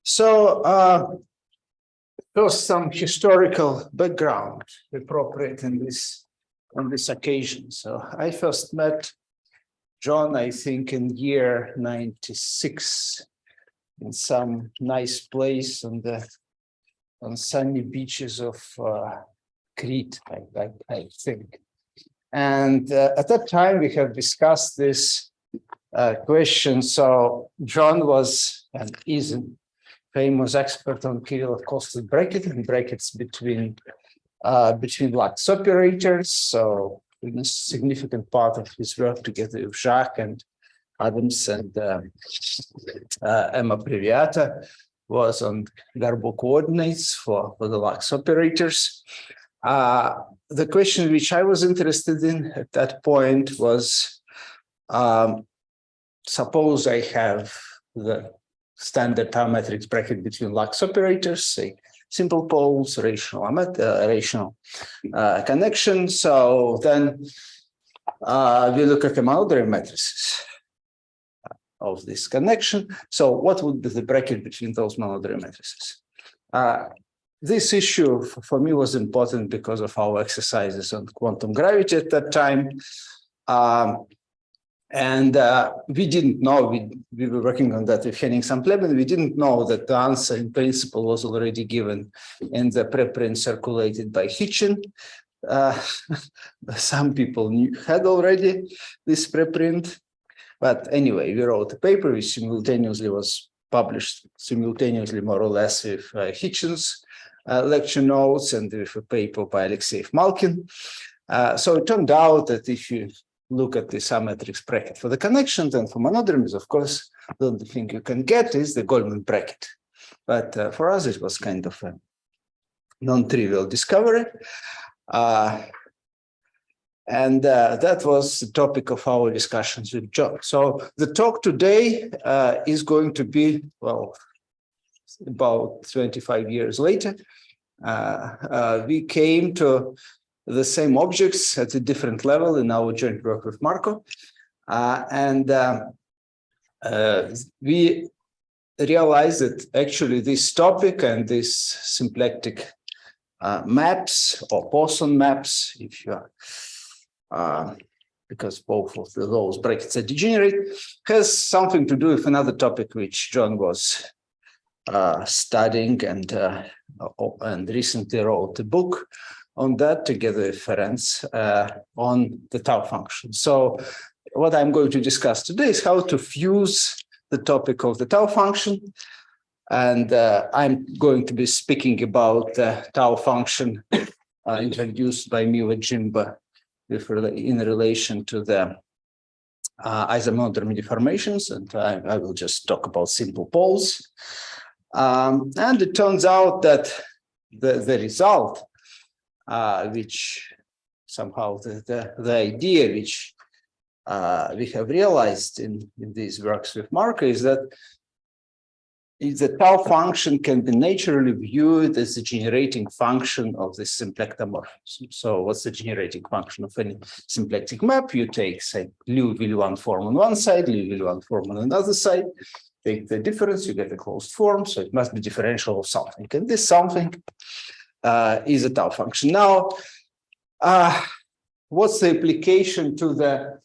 So first, some historical background appropriate in on this occasion. So I first met John, I think, in year 96 in some nice place on sunny beaches of Crete, I think. And at that time, we have discussed this question. So John was and is a famous expert on Kirillov-Kostlett bracket and brackets between Lux operators. So a significant part of his work together with Jacques and Adams and Emma Previata was on Garbo coordinates for the Lux operators. The question which I was interested in at that point was, suppose I have the standard tau matrix bracket between Lux operators, say simple poles, rational connection. So then we look at the monodromy matrices of this connection. So what would be the bracket between those monodromy matrices? This issue for me was important because of our exercises on quantum gravity at that time. We didn't know, we were working on that with Henning Sampleben, we didn't know that the answer in principle was already given in the preprint circulated by Hitchin. Some people had already this preprint, but anyway, we wrote a paper which simultaneously was published simultaneously more or less with Hitchin's lecture notes and with a paper by Alexeyev Malkin. So it turned out that if you look at the symmetric bracket for the connections and for monodromies, of course, the only thing you can get is the Goldman bracket. But for us, it was kind of a non-trivial discovery. That was the topic of our discussions with John. So the talk today is going to be, well, about 25 years later. We came to the same objects at a different level in our joint work with Marco. We realized that actually this topic and these symplectic maps or Poisson maps, if you are, because both of those brackets are degenerate, has something to do with another topic which John was studying and recently wrote a book on that together with Ferenc on the tau function. So what I'm going to discuss today is how to fuse the topic of the tau function. And I'm going to be speaking about the tau function introduced by Miwa Jimbo in relation to the isomodromy deformations. And I will just talk about simple poles. And it turns out that the result, which somehow the idea which we have realized in these works with Marco is that the tau function can be naturally viewed as the generating function of the symplectomorphism. So what's the generating function of any symplectic map? You take, say, Liouville-1 form on one side, Liouville-1 form on another side, take the difference, you get a closed form, so it must be differential of something. And this something is a tau function. Now, what's the application to the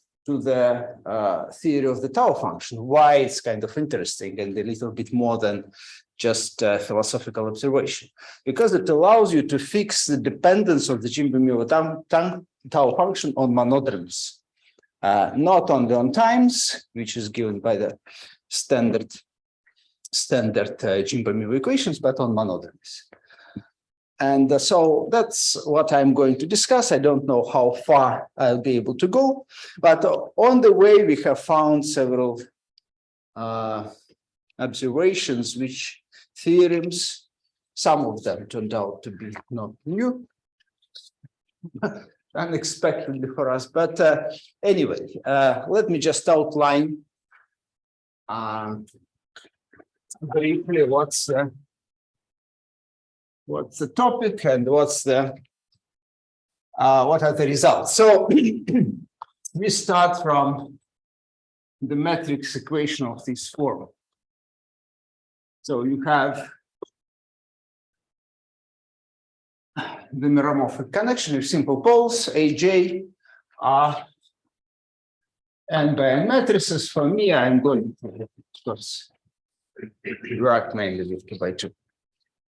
theory of the tau function? Why it's kind of interesting and a little bit more than just philosophical observation? Because it allows you to fix the dependence of the Jimbo-Miwa tau function on monodromies, not only on times, which is given by the standard Jimbo-Miwa equations, but on monodromies. And so that's what I'm going to discuss. I don't know how far I'll be able to go, but on the way, we have found several observations, which theorems, some of them turned out to be not new, unexpectedly for us. But anyway, let me just outline briefly what's the topic and what are the results. So we start from the matrix equation of this form. So you have the meromorphic connection with simple poles, AJ, and by matrices. For me, I'm going to, of course, work mainly with 2 by 2.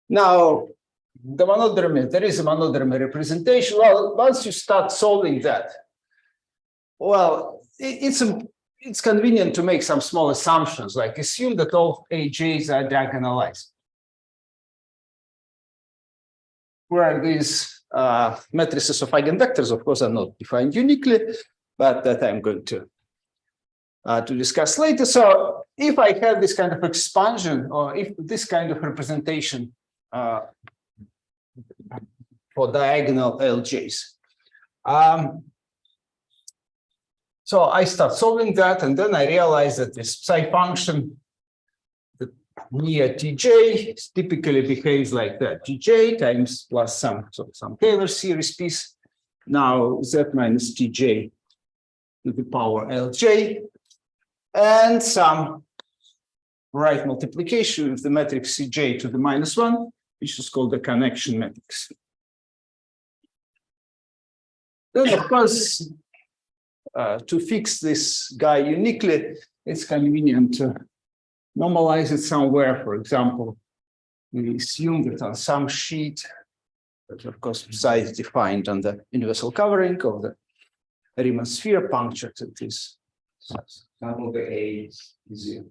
Now, the monodromy, there is a monodromy representation. Well, once you start solving that, well, it's convenient to make some small assumptions, like assume that all AJs are diagonalized, where these matrices of eigenvectors, of course, are not defined uniquely, but that I'm going to discuss later. So if I have this kind of expansion, or if this kind of representation for diagonal LJs, so I start solving that, and then I realize that this psi function that near TJ typically behaves like that: TJ times plus some Taylor series piece. Now Z minus TJ to the power LJ, and some right multiplication with the matrix CJ to the -1, which is called the connection matrix. Then, of course, to fix this guy uniquely, it's convenient to normalize it somewhere. For example, we assume that on some sheet, that of course psi is defined on the universal covering of the Riemann sphere punctured at this. Some of the A is 0.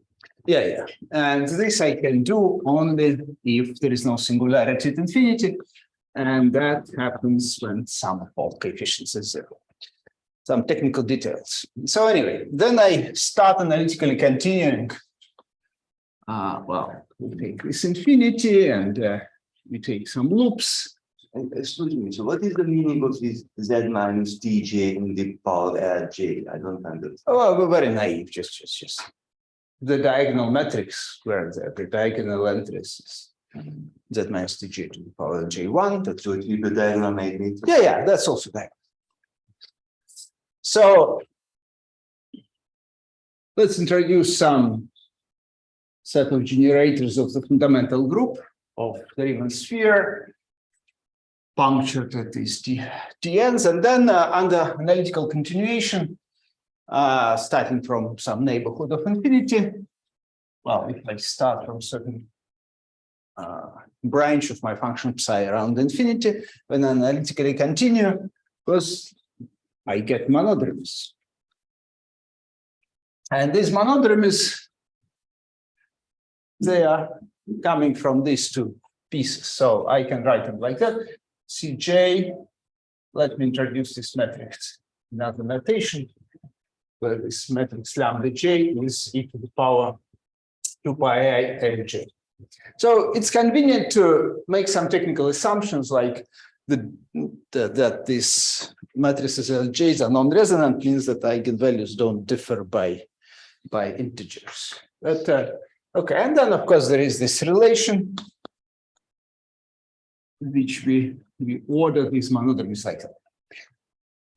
Yeah. And this I can do only if there is no singularity at infinity. And that happens when sum of all coefficients is 0. Some technical details. So anyway, then I start analytically continuing. Well, we take this infinity and we take some loops. Excuse me, so what is the meaning of this Z minus TJ in the power LJ? I don't understand. Oh, we're very naive, just the diagonal matrix where the diagonal entries is Z minus TJ to the power LJ1. So it will be the diagonal matrix. Yeah, that's also diagonal. So let's introduce some set of generators of the fundamental group of the Riemann sphere, punctured at these TNs, and then under analytical continuation, starting from some neighborhood of infinity. Well, if I start from certain branch of my function psi around infinity, when I analytically continue, because I get monodromies. And these monodromies, they are coming from these two pieces. So I can write them like that. Cj, let me introduce this matrix, another notation, where this matrix lambda j is e to the power 2 pi I lj. So it's convenient to make some technical assumptions like that these matrices LJs are non-resonant, means that eigenvalues don't differ by integers. But okay, and then of course there is this relation which we order these monodromies like that.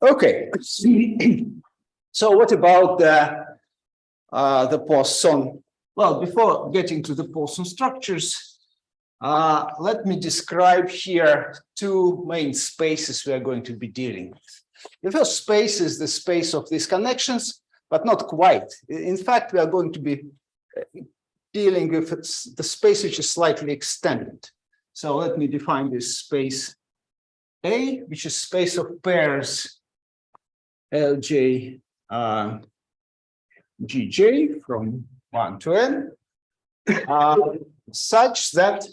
Okay. So what about the Poisson? Well, before getting to the Poisson structures, let me describe here two main spaces we are going to be dealing with. The first space is the space of these connections, but not quite. In fact, we are going to be dealing with the space which is slightly extended. So let me define this space A, which is space of pairs LJ GJ from 1 to n, such that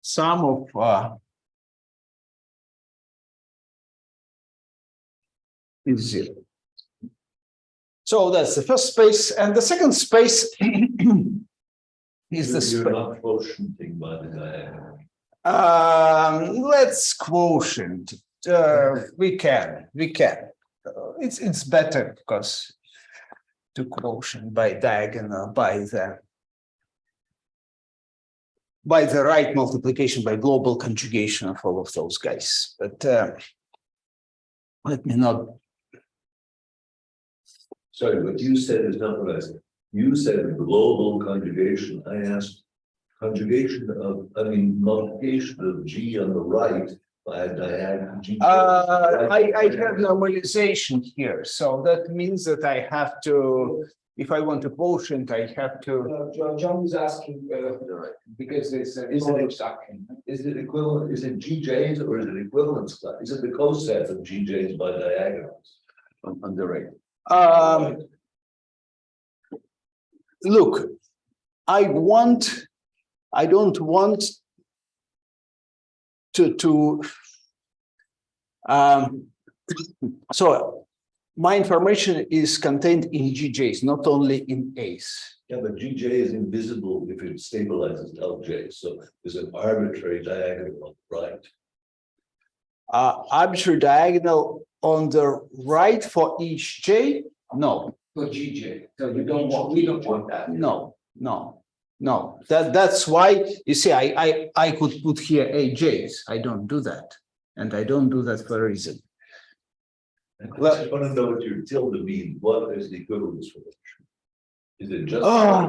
sum of is 0. So that's the first space, and the second space is the space. You're not quotienting by the diagonal. Let's quotient. We can. It's better because to quotient by diagonal by the right multiplication by global conjugation of all of those guys. But let me not. Sorry, but you said it's not present. You said global conjugation. I asked conjugation of, multiplication of G on the right by a diagonal. I have normalization here, so that means that I have to, if I want a quotient, I have to. John was asking because it's Is it equivalent? Is it GJs or is it equivalence class? Is it the coset of GJs by diagonals on the right? Look, I don't want to so my information is contained in GJs, not only in A's. Yeah, but GJ is invisible if it stabilizes LJ. So there's an arbitrary diagonal on the right. Arbitrary diagonal on the right for each J? No. for GJ. So you don't want, we don't want that. No. That's why you see I could put here AJs. I don't do that. And I don't do that for a reason. Well, I want to know what your tilde means. What is the equivalence relation? Is it just Or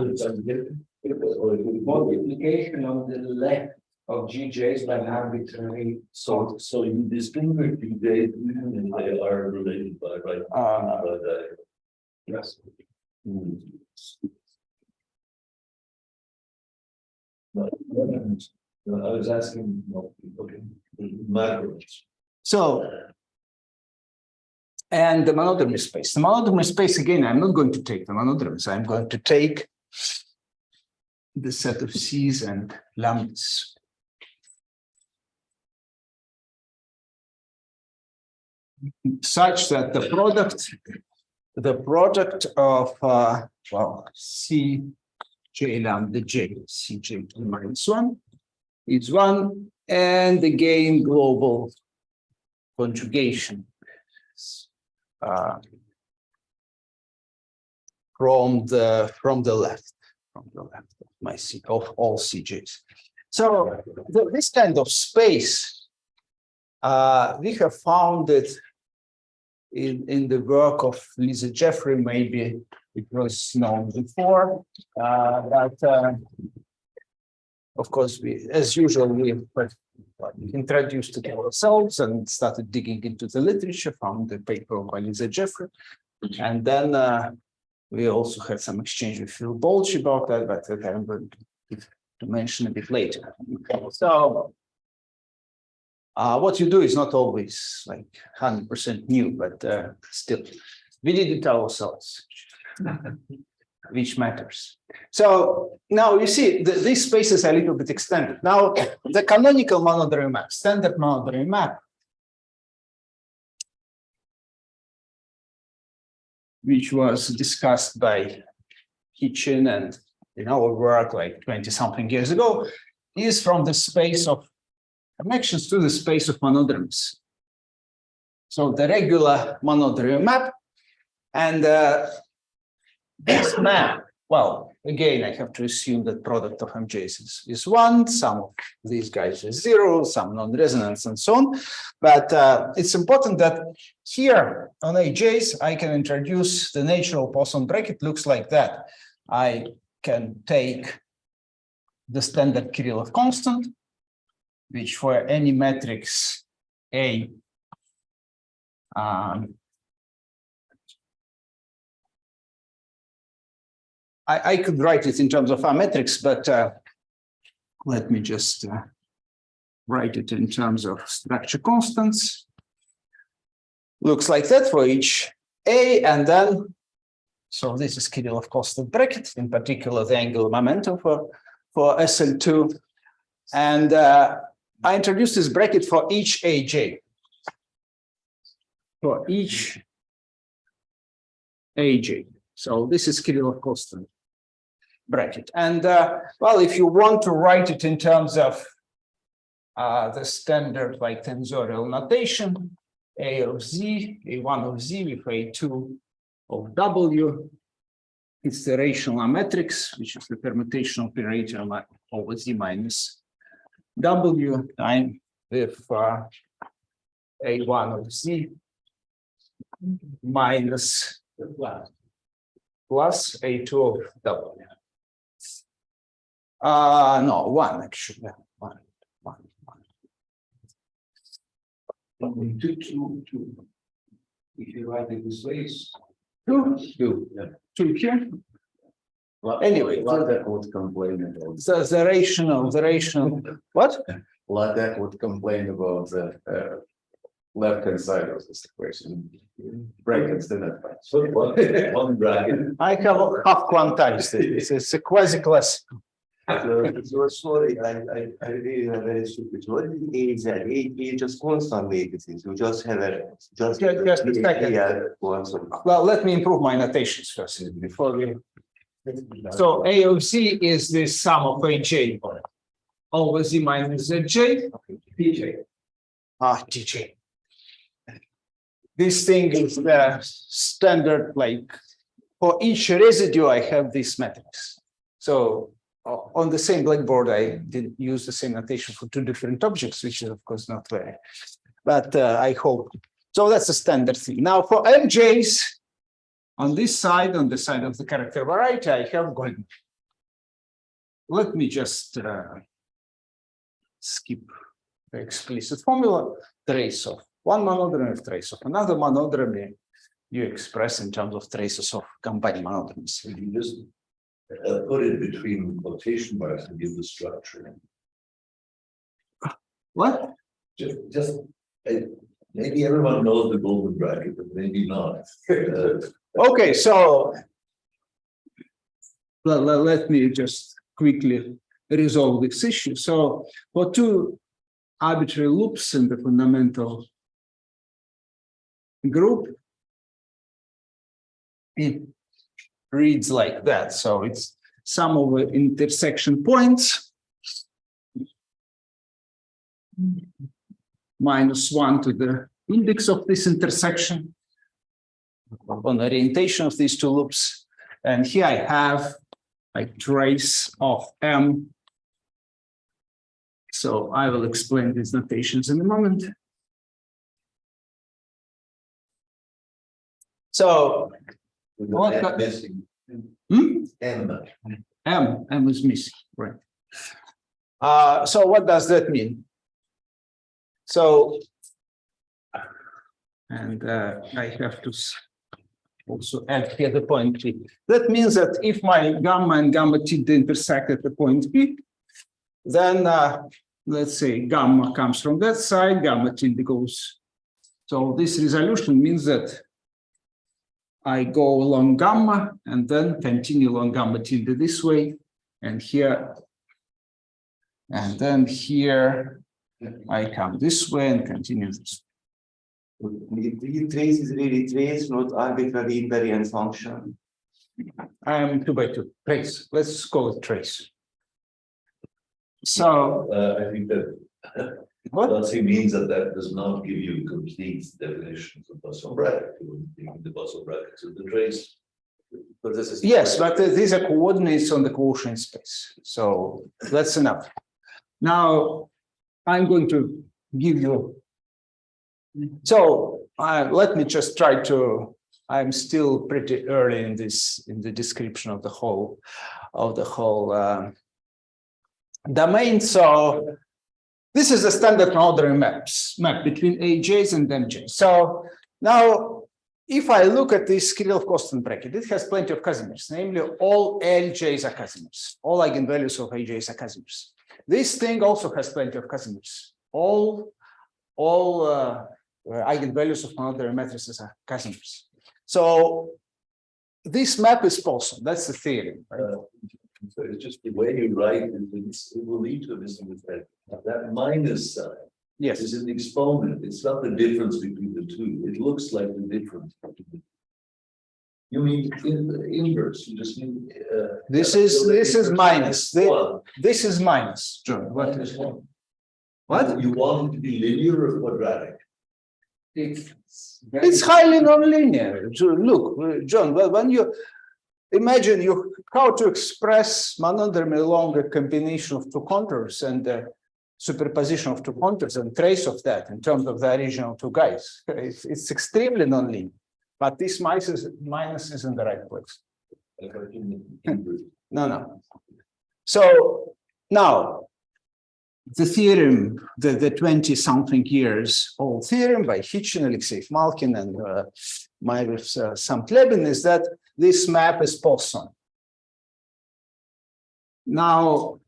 multiplication on the left of GJs by arbitrary. so you distinguish GJs and they are related by right? By the, Yes. No, I was asking, okay, macros. So, and the monodromy space. The monodromy space, again, I'm not going to take the monodromies. I'm going to take the set of C's and lambdas. Such that the product of, well, C J lambda J, Cj minus 1 is 1, and again, global conjugation from the left of my C of all CJs. So this kind of space we have found it in the work of Lisa Jeffrey. Maybe it was known before, but of course we, as usual, we introduced it ourselves and started digging into the literature, found the paper by Lisa Jeffrey, and then we also had some exchange with Phil Bolch about that, but I'm going to mention a bit later. So what you do is not always like 100% new, but still, we did it ourselves, which matters. So now you see these spaces are a little bit extended. Now the canonical monodromy map, standard monodromy map, which was discussed by Hitchin and in our work like 20-something years ago, is from the space of connections to the space of monodromies. So the regular monodromy map, and this map, well, again, I have to assume that product of MJs is 1, some of these guys is 0, some non-resonance and so on. But it's important that here on AJs, I can introduce the natural Poisson bracket. Looks like that. I can take the standard Kirillov constant, which for any matrix A, I could write it in terms of our matrix, but let me just write it in terms of structure constants. Looks like that for each A, and then, so this is Kirillov constant bracket, in particular the angular momentum for SL2. And I introduced this bracket for each AJ. For each AJ. So this is Kirillov constant bracket. And well, if you want to write it in terms of the standard like tensorial notation, A of Z, A1 of Z with A2 of W, it's the rational matrix, which is the permutation operator over Z minus W time with A1 of Z minus plus A2 of W. No, 1 actually. One. Two. If you write it this way, it's Two here. Anyway, LaTeX would complain about the rational, what? LaTeX would complain about the left-hand side of this equation. Brackets do not match. So one bracket. I have half quantized it. It's a quasi-classical. So sorry, I really am very stupid. What is AZ? A just constant matrices. You just have a Just a second. Yeah, constant. Well, let me improve my notations first before we. So A of Z is the sum of AJ over Z minus ZJ. TJ. TJ. This thing is the standard, like for each residue, I have this matrix. So on the same blackboard, I did use the same notation for two different objects, which is of course not very, but I hope. So that's a standard thing. Now for MJs, on this side, on the side of the character variety, I have going. Let me just skip the explicit formula. Trace of one monodromy, trace of another monodromy, you express in terms of traces of combined monodromies. You just put it between quotation marks and give the structure. What? Just maybe everyone knows the golden bracket, but maybe not. Okay, so let me just quickly resolve this issue. So for two arbitrary loops in the fundamental group, it reads like that. So it's sum of the intersection points minus 1 to the index of this intersection on orientation of these two loops. And here I have a trace of M. So I will explain these notations in a moment. So what Missing. M is missing, right? So what does that mean? So, and I have to also add here the point P. That means that if my gamma and gamma tilde intersect at the point P, then let's say gamma comes from that side, gamma tilde goes. So this resolution means that I go along gamma and then continue along gamma tilde this way, and here, and then here I come this way and continue this. The trace is really trace, not arbitrary invariant function. I am 2 by 2 trace. Let's call it trace. So I think that what? Nazi means that does not give you complete definitions of Poisson bracket. The Poisson brackets of the trace. But this is Yes, but these are coordinates on the quotient space. So that's enough. Now I'm going to give you. So let me just try to. I'm still pretty early in this, in the description of the whole domain. So this is a standard monodromy map between AJs and MJs. So now, if I look at this Kirillov constant bracket, it has plenty of Casimirs, namely all LJs are Casimirs, all eigenvalues of AJs are Casimirs. This thing also has plenty of Casimirs. All eigenvalues of monodromy matrices are Casimirs. So this map is Poisson. That's the theory. Right? So it's just the way you write it will lead to a misunderstanding. That minus sign Yes. is an exponent. It's not the difference between the two. It looks like the difference between the two. You mean inverse? You just mean This is minus. One. This is minus, John. What is One. what? You want it to be linear or quadratic? It's highly nonlinear. Look, John, when you imagine how to express monodromy along a combination of two contours and the superposition of two contours and trace of that in terms of the original two guys. It's extremely nonlinear, but this minus is in the right place. No. So now the theorem, the 20-something years old theorem by Hitchin, Alexey Malkin, and Samtlebin is that this map is Poisson. Now,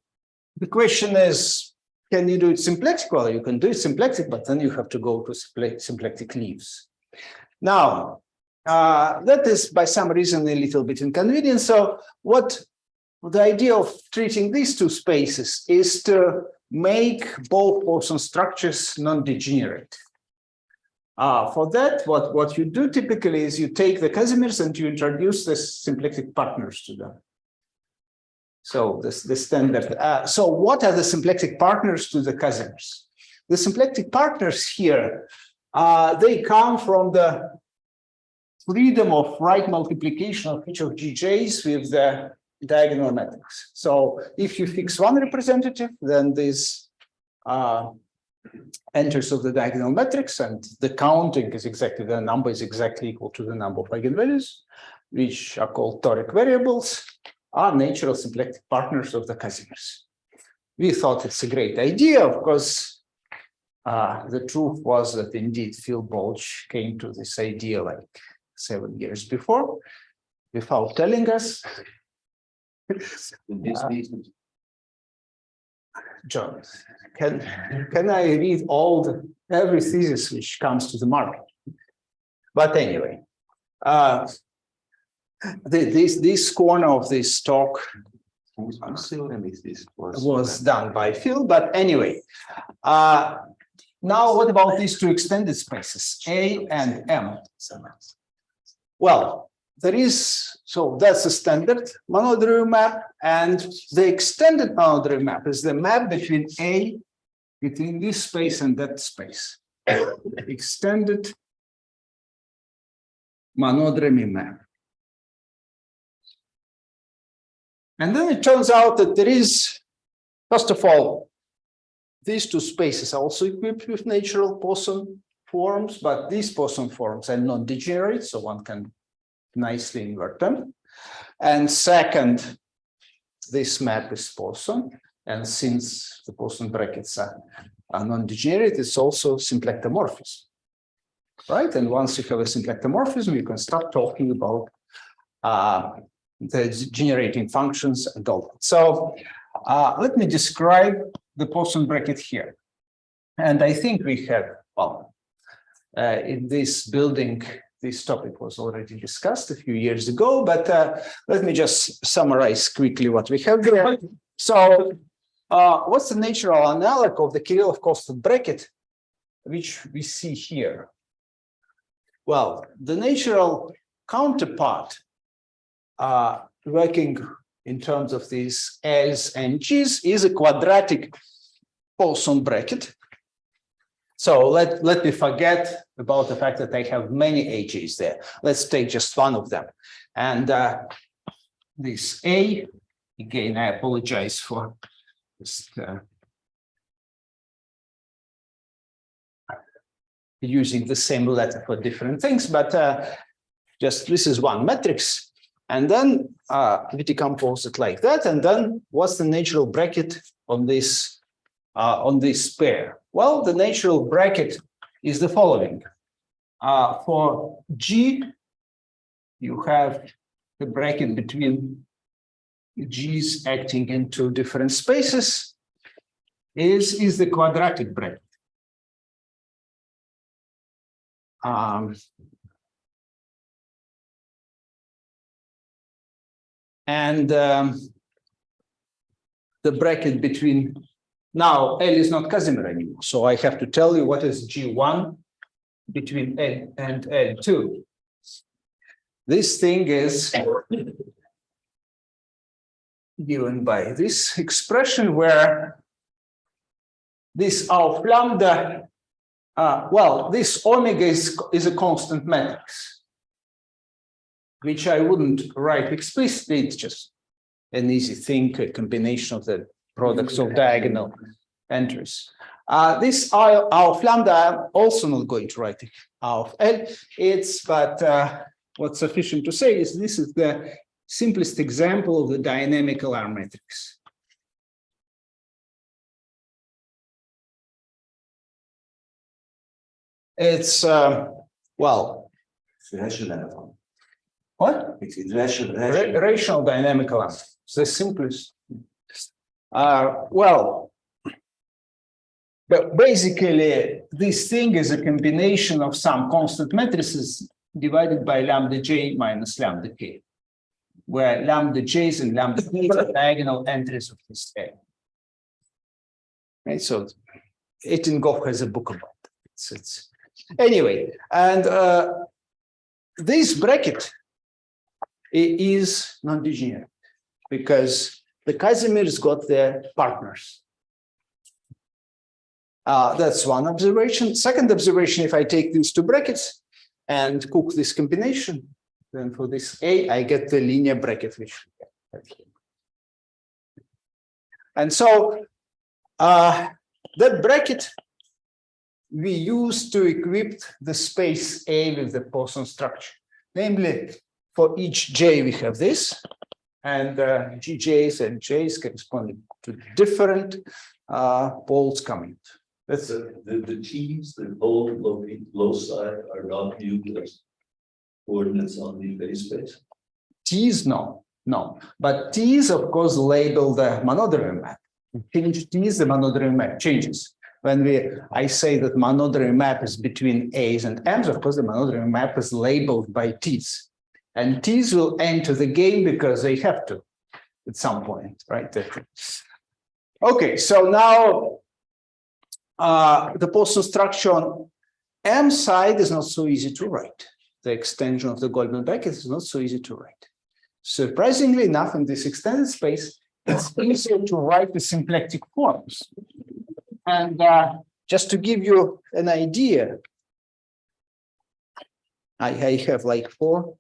the question is, can you do it symplectic? Well, you can do it symplectic, but then you have to go to symplectic leaves. Now, that is by some reason a little bit inconvenient. So what the idea of treating these two spaces is to make both Poisson structures non-degenerate. For that, what you do typically is you take the Casimirs and you introduce the symplectic partners to them. So the standard. So what are the symplectic partners to the Casimirs? The symplectic partners here, they come from the freedom of right multiplication of each of GJs with the diagonal matrix. So if you fix one representative, then this enters of the diagonal matrix, and the counting is exactly, the number is exactly equal to the number of eigenvalues, which are called toric variables, are natural symplectic partners of the Casimirs. We thought it's a great idea. Of course, the truth was that indeed Phil Bolch came to this idea like 7 years before, without telling us. John, can I read every thesis which comes to the market? But anyway, this corner of this talk was done by Phil. But anyway, now what about these two extended spaces, A and M? Well, there is, so that's the standard monodromy map, and the extended monodromy map is the map between this space and that space. Extended monodromy map. And then it turns out that there is, first of all, these two spaces are also equipped with natural Poisson forms, but these Poisson forms are non-degenerate, so one can nicely invert them. And second, this map is Poisson, and since the Poisson brackets are non-degenerate, it's also symplectomorphism, right? And once you have a symplectomorphism, you can start talking about the generating functions and all that. So let me describe the Poisson bracket here. And I think we have, well, in this building, this topic was already discussed a few years ago, but let me just summarize quickly what we have there. So what's the natural analog of the Kirillov-Kostov bracket, which we see here? Well, the natural counterpart working in terms of these L's and G's is a quadratic Poisson bracket. So let me forget about the fact that I have many AJs there. Let's take just one of them. And this A, again, I apologize for just using the same letter for different things, but just this is one matrix. And then we decompose it like that. And then what's the natural bracket on this pair? Well, the natural bracket is the following. For G, you have the bracket between G's acting into different spaces is the quadratic bracket. And the bracket between, now L is not Casimir anymore, so I have to tell you what is G1 between L and L2. This thing is given by this expression where this of lambda, well, this omega is a constant matrix, which I wouldn't write explicitly. It's just an easy thing, a combination of the products of diagonal entries. This I of lambda, I'm also not going to write R of L. But what's sufficient to say is this is the simplest example of the dynamical R matrix. It's well, It's rational. what? It's rational. Rational dynamical R. It's the simplest. Well, but basically, this thing is a combination of some constant matrices divided by lambda j minus lambda k, where lambda j's and lambda k's are diagonal entries of this A. Right, so Ettinghoff has a book about it. It's anyway, and this bracket is non-degenerate because the Casimirs got their partners. That's one observation. Second observation, if I take these two brackets and cook this combination, then for this A, I get the linear bracket, which we get here. And so that bracket we use to equip the space A with the Poisson structure. Namely, for each J, we have this, and GJs and Js corresponding to different poles coming. That's the T's, the pole loci are not used as coordinates on the base space. T's, no. But T's, of course, label the monodromy map. Change T's, the monodromy map changes. When I say that monodromy map is between A's and M's, of course, the monodromy map is labeled by T's. And T's will enter the game because they have to at some point, right? Okay, so now the Poisson structure on M side is not so easy to write. The extension of the Goldman bracket is not so easy to write. Surprisingly enough, in this extended space, it's easier to write the symplectic forms. And just to give you an idea, I have like 4.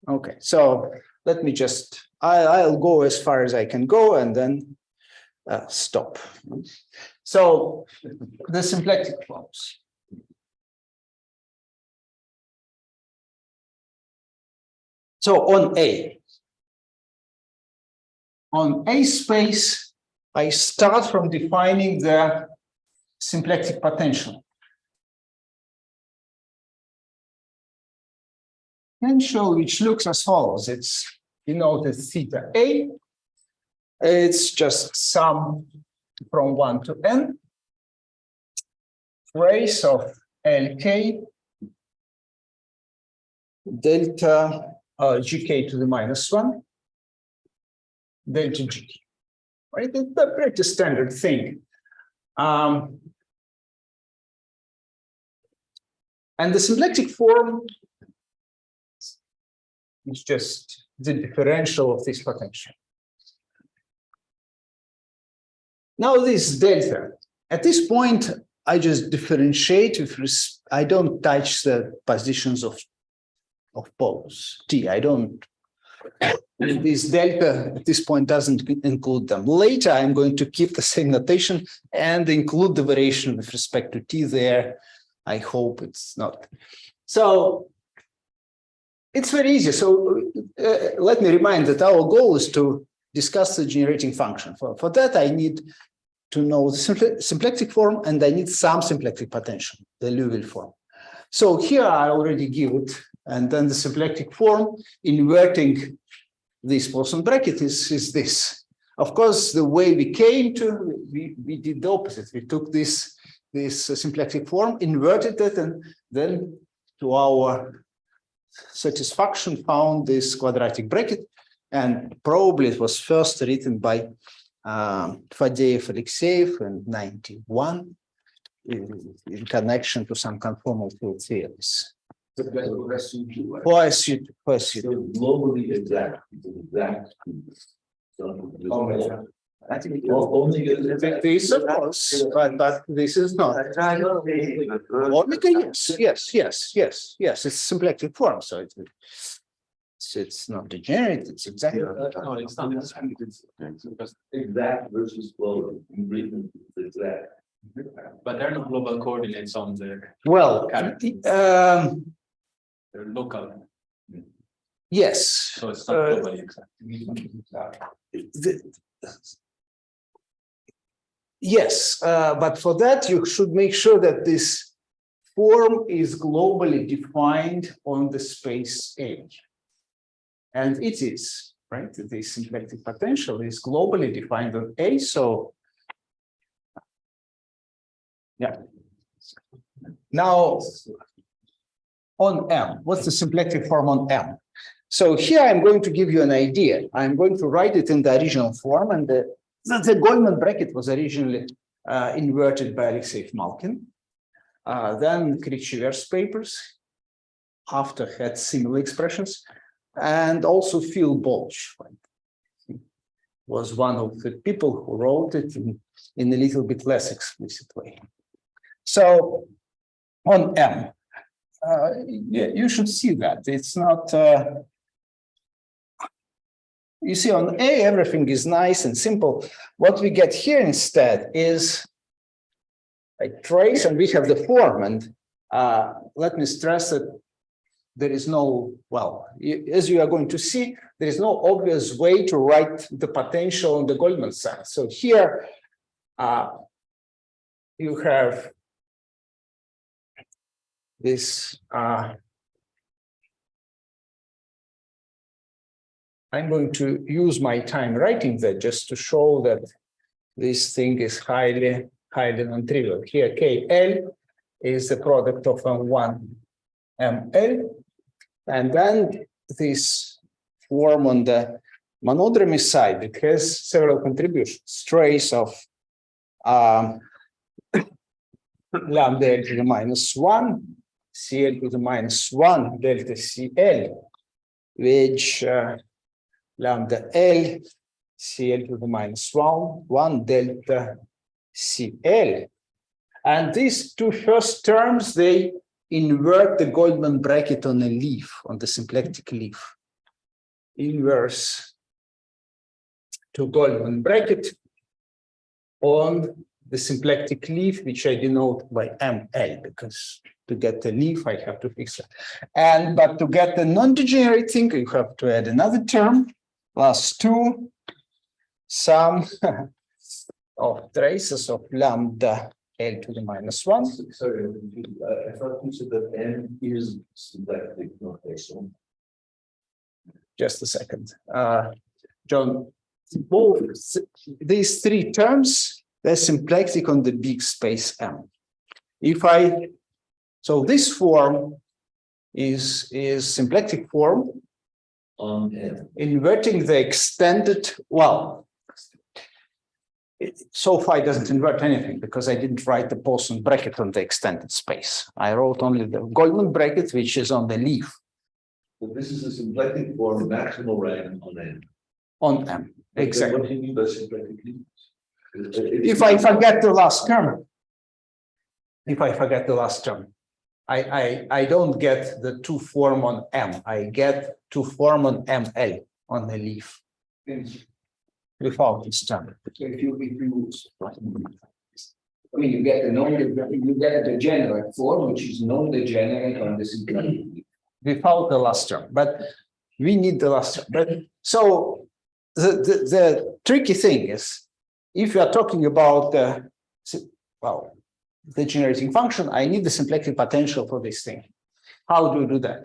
Okay, so let me just, I'll go as far as I can go and then stop. So the symplectic forms. So on A space, I start from defining the symplectic potential. Potential, which looks as follows. It's denoted theta A. It's just sum from 1 to n. Trace of Lk delta gk to the -1 delta gk. Right, it's a pretty standard thing. And the symplectic form is just the differential of this potential. Now this delta. At this point, I just differentiate with I don't touch the positions of poles T. I don't. This delta at this point doesn't include them. Later, I'm going to keep the same notation and include the variation with respect to T there. I hope it's not. So it's very easy. So let me remind that our goal is to discuss the generating function. For that, I need to know the symplectic form, and I need some symplectic potential, the Liouville form. So here I already give it, and then the symplectic form inverting this Poisson bracket is this. Of course, the way we came to, we did the opposite. We took this symplectic form, inverted it, and then to our satisfaction found this quadratic bracket. And probably it was first written by Fadeev Alexeyev in 91 in connection to some conformal field theories. Globally exact. I think this, of course, but this is not. Omega, yes. It's symplectic form, so it's not degenerate. It's exactly. No, it's not. It's exact versus global. Exact. But there are no global coordinates on the. Well, They're local. Yes. So it's not globally exact. Yes, but for that, you should make sure that this form is globally defined on the space A. And it is, right? The symplectic potential is globally defined on A. So, yeah. Now, on M, what's the symplectic form on M? So here I'm going to give you an idea. I'm going to write it in the original form, and the Goldman bracket was originally inverted by Alexey Malkin. Then Krichyver's papers after had similar expressions, and also Phil Bolch was one of the people who wrote it in a little bit less explicit way. So on M, yeah, you should see that it's not. You see, on A, everything is nice and simple. What we get here instead is a trace, and we have the form. And let me stress that there is no, well, as you are going to see, there is no obvious way to write the potential on the Goldman side. So here you have this. I'm going to use my time writing that just to show that this thing is highly non-trivial. Here, KL is the product of M1, ML, and then this form on the monodromy side, it has several contributions. Trace of lambda L to the -1, CL to the -1, delta CL, which lambda L, CL to the -1 delta CL. And these two first terms, they invert the Goldman bracket on a leaf, on the symplectic leaf. Inverse to Goldman bracket on the symplectic leaf, which I denote by ML, because to get the leaf, I have to fix it. But to get the non-degenerate thing, you have to add another term, +2, sum of traces of lambda L to the -1. Sorry, I thought you said that N is symplectic notation. Just a second. John, both these three terms, they're symplectic on the big space M. So this form is symplectic form On N. inverting the extended, well, so far it doesn't invert anything because I didn't write the Poisson bracket on the extended space. I wrote only the Goldman bracket, which is on the leaf. But this is a symplectic form, maximal rank on N. On M, exactly. What do you mean by symplectic leaf? If I forget the last term, I don't get the two form on M. I get two form on ML on the leaf without this term. So if you I mean, you get a degenerate form, which is non-degenerate on the symplectic leaf. Without the last term, but we need the last term. But so the tricky thing is, if you are talking about the generating function, I need the symplectic potential for this thing. How do you do that?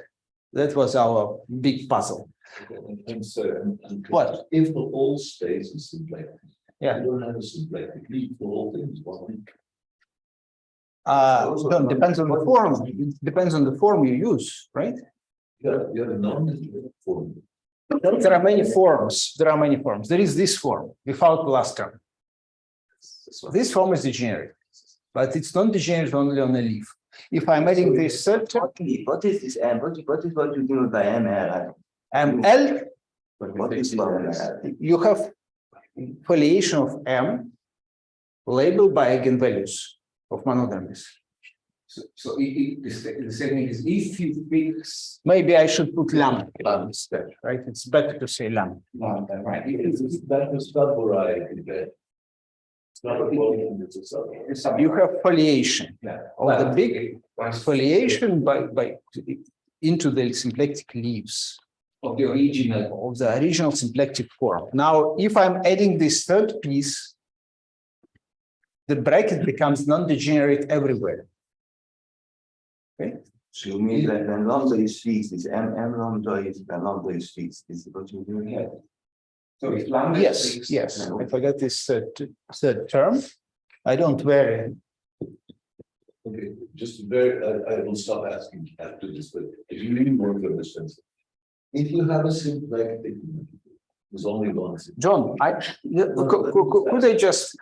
That was our big puzzle. What? If the whole space is symplectic, Yeah. you don't have a symplectic leaf for all things. Depends on the form. It depends on the form you use, right? Yeah, you have a non-degenerate form. There are many forms. There is this form without the last term. This form is degenerate, but it's not degenerate only on a leaf. If I'm adding this third term, What is this M? What is what you do by ML? ML, What is this ML? you have foliation of M labeled by eigenvalues of monodromies. So the second is if you fix Maybe I should put lambda instead, right? It's better to say lambda. right. That was subvariety there. It's not a volume, it's a subvariety. You have foliation of the big Well, foliation by into the symplectic leaves of the original. symplectic form. Now, if I'm adding this third piece, the bracket becomes non-degenerate everywhere. Okay. So you mean that when lambda is fixed, is m lambda is when lambda is fixed, is what you doing here? So if lambda Yes, is fixed, yes. I forgot this third term. I don't vary. Okay, just I will stop asking after this, but if you need more for this, if you have a symplectic, there's only one. John, could I just,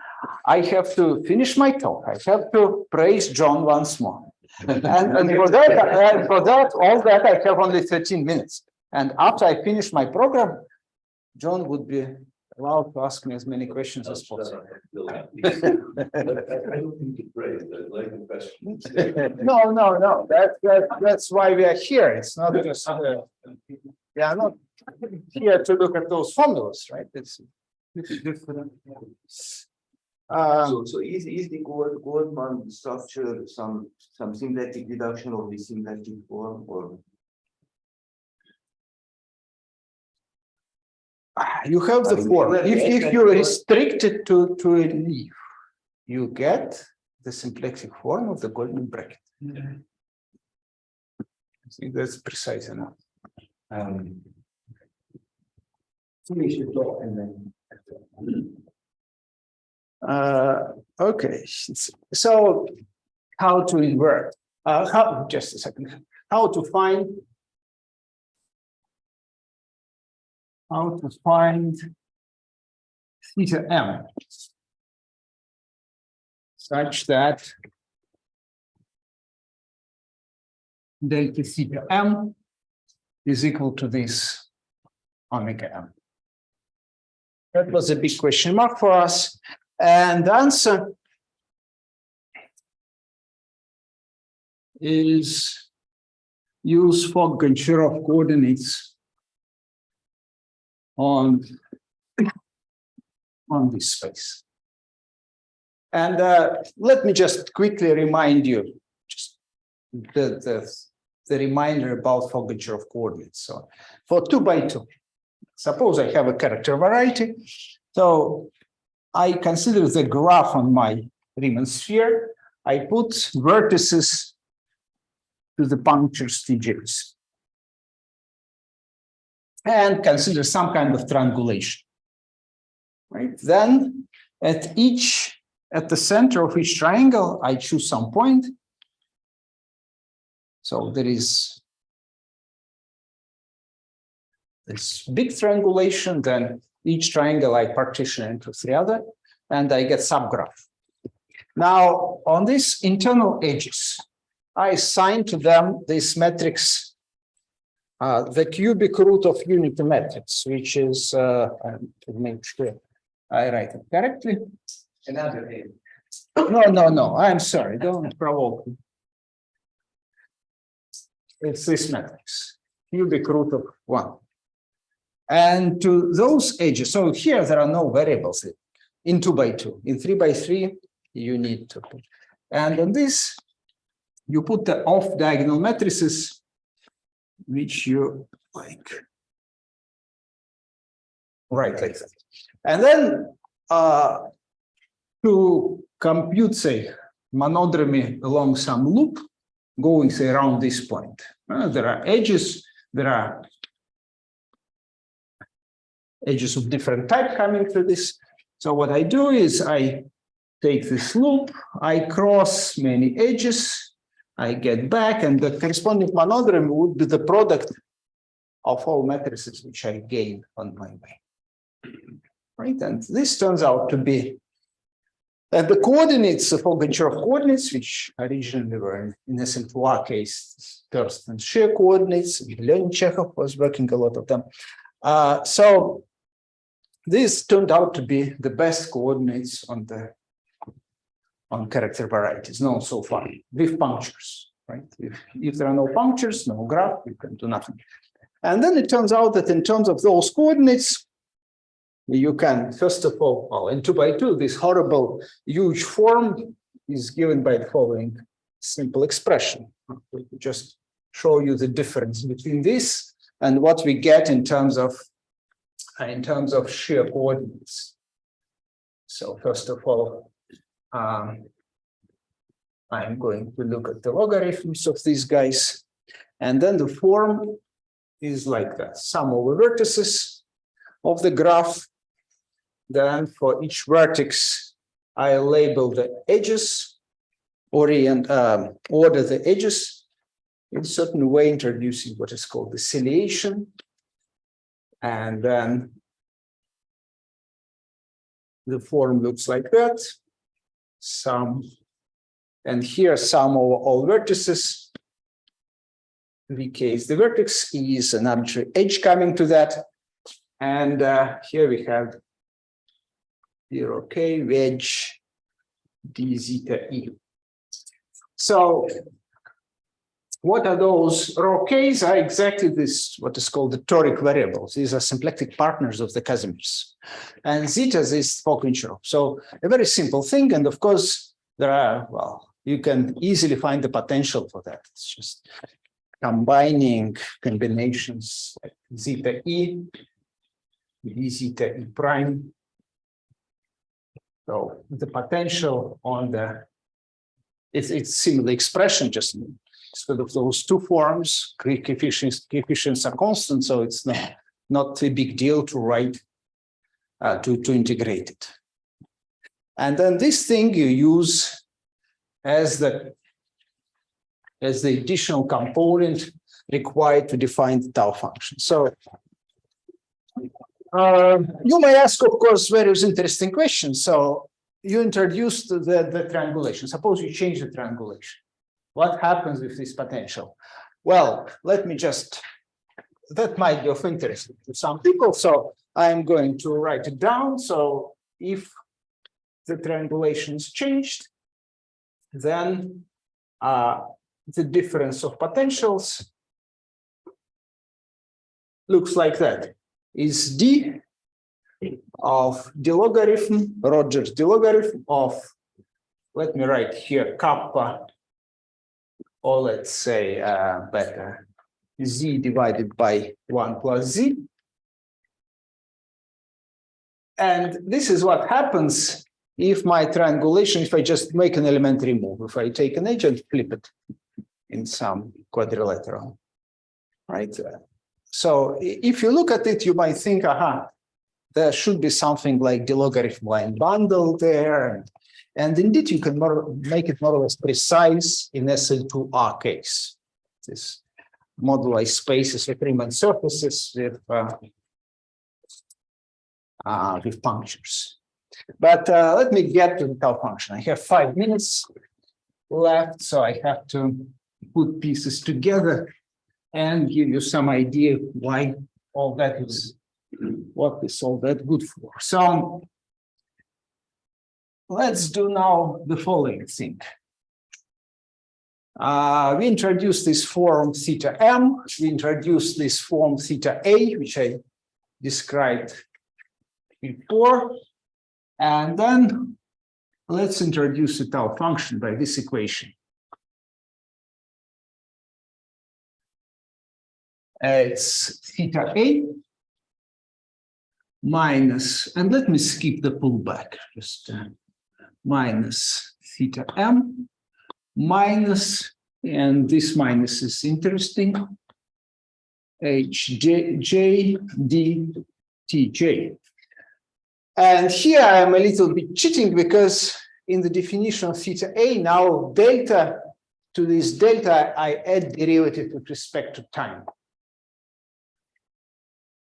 I have to finish my talk. I have to praise John once more. And for that, all that, I have only 13 minutes. And after I finish my program, John would be allowed to ask me as many questions as possible. I don't need to praise, I like the questions. No. That's why we are here. It's not just we are not here to look at those formulas, right? It's different. So is the Goldman structure some symplectic reduction of the symplectic form, or you have the form. If you restrict it to a leaf, you get the symplectic form of the Goldman bracket. I think that's precise enough. finish the talk and then. Okay, so how to invert? Just a second. How to find theta m such that delta theta m is equal to this omega m. That was a big question mark for us. And the answer is use Fogg-Goncharov coordinates on this space. And let me just quickly remind you just the reminder about Fogg-Goncharov coordinates. So for 2 by 2, suppose I have a character variety. So I consider the graph on my Riemann sphere. I put vertices to the punctures TJs and consider some kind of triangulation. Right? Then at the center of each triangle, I choose some point. So there is this big triangulation, then each triangle I partition into 3 other, and I get subgraph. Now, on these internal edges, I assign to them this matrix, the cubic root of unity matrix, which is, to make sure I write it correctly. Another A. No, I'm sorry, don't provoke me. It's this matrix, cubic root of 1. And to those edges, so here there are no variables in 2 by 2. In 3 by 3, you need to put. And on this, you put the off diagonal matrices, which you right like that. And then to compute, say, monodromy along some loop, going, say, around this point. There are edges, edges of different type coming through this. So what I do is I take this loop, I cross many edges, I get back, and the corresponding monodromy would be the product of all matrices which I gain on my way. Right, and this turns out to be the coordinates of Fogg-Goncharov coordinates, which originally were in a simple case, Thirst and shear coordinates. Leonid Chekhov was working a lot of them. So this turned out to be the best coordinates on character varieties known so far with punctures, right? If there are no punctures, no graph, you can do nothing. And then it turns out that in terms of those coordinates, you can, first of all, well, in 2 by 2, this horrible huge form is given by the following simple expression. Just show you the difference between this and what we get in terms of shear coordinates. So first of all, I'm going to look at the logarithms of these guys, and then the form is like that: sum over vertices of the graph. Then for each vertex, I label the edges, order the edges in a certain way, introducing what is called the ciliation. And then the form looks like that. Sum, and here sum over all vertices. Vk is the vertex, E is an arbitrary edge coming to that. And here we have 0k wedge d zeta E. So what are those? Rho k's are exactly this, what is called the toric variables. These are symplectic partners of the Casimirs. And zetas is Fock-Winch-Rho. So a very simple thing. And of course, there are, well, you can easily find the potential for that. It's just combining combinations like zeta E, d zeta E prime. So the potential on the, it's similar expression, just instead of those two forms, coefficients are constant, so it's not a big deal to write, to integrate it. And then this thing you use as the additional component required to define the tau function. So you may ask, of course, various interesting questions. So you introduced the triangulation. Suppose you change the triangulation. What happens with this potential? Well, let me just, that might be of interest to some people. So I'm going to write it down. So if the triangulation is changed, then the difference of potentials looks like that. Is d of d logarithm, Rogers d logarithm of, let me write here, kappa, or let's say better, z divided by 1 plus z. And this is what happens if my triangulation, if I just make an elementary move, if I take an edge and flip it in some quadrilateral, right? So if you look at it, you might think, aha, there should be something like the logarithm line bundle there. And indeed, you can make it more or less precise in SL2R case. This moduli spaces of Riemann surfaces with punctures. But let me get to the tau function. I have 5 minutes left, so I have to put pieces together and give you some idea why all that is, what is all that good for. So let's do now the following thing. We introduced this form theta m, we introduced this form theta a, which I described before, and then let's introduce the tau function by this equation. It's theta a minus, and let me skip the pullback, just minus theta m minus, and this minus is interesting, hj d tj. And here I'm a little bit cheating because in the definition of theta a, now delta, to this delta, I add derivative with respect to time.